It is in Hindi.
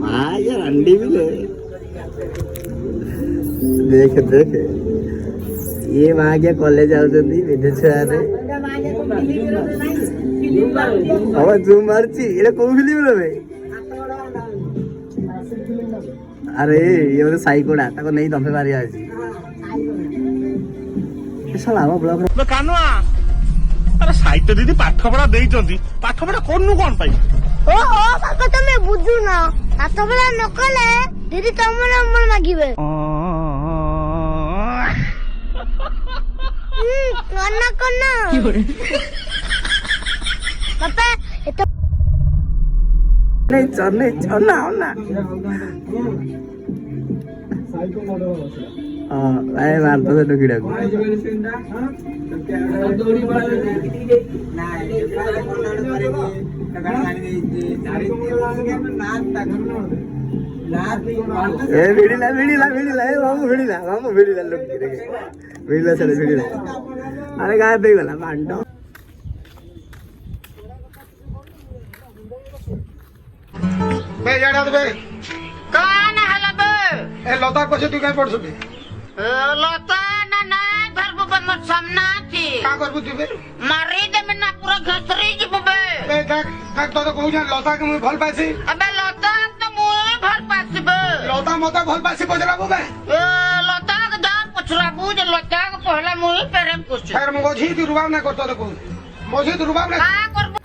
माँ यार अंडी भी ले देख देख ये माँ क्या कॉलेज आउଛନ୍ତି विदेश छुआरे अब जूम मारची एटा को फिल्म रे भाई अरे ये बोले साइकोडा ताको नहीं दफे मारी आजी ए साला हम ब्लॉग रे कानुआ अरे साहित्य दीदी पाठ पढ़ा देइचंती पाठ पढ़ा कोन्नु कोन पाई ओहो काका तमे बुझु ना पाठ पढ़ा न कले दीदी तमन नंबर मागिबे कन्ना कन्ना पापा एतो नहीं चलना ना हां भाई मारतो तो डुकीडा को ए भिडिला ए मामू भिडिला लोक भिडिला चले भिडिला अरे गायब हो गला भांडो बे जाडा बे कौन हला बे ए लता कसे तू काय पडसु बे लता ना ना घर को मत सामना थी का करबु तू बे मारी दे में ना पूरा घसरी जी बे ए का तो कहू जा लता के मुई भल पासी अबे लता तो मुए भर पास बे लता मता भल पासी पजरा बे लता का दाम पुछरा बुझ लता का पहला मुए प्रेम कुछ खैर मगो जी तू रुबाव ना करतो तो को मोजी तू रुबाव ना का करबो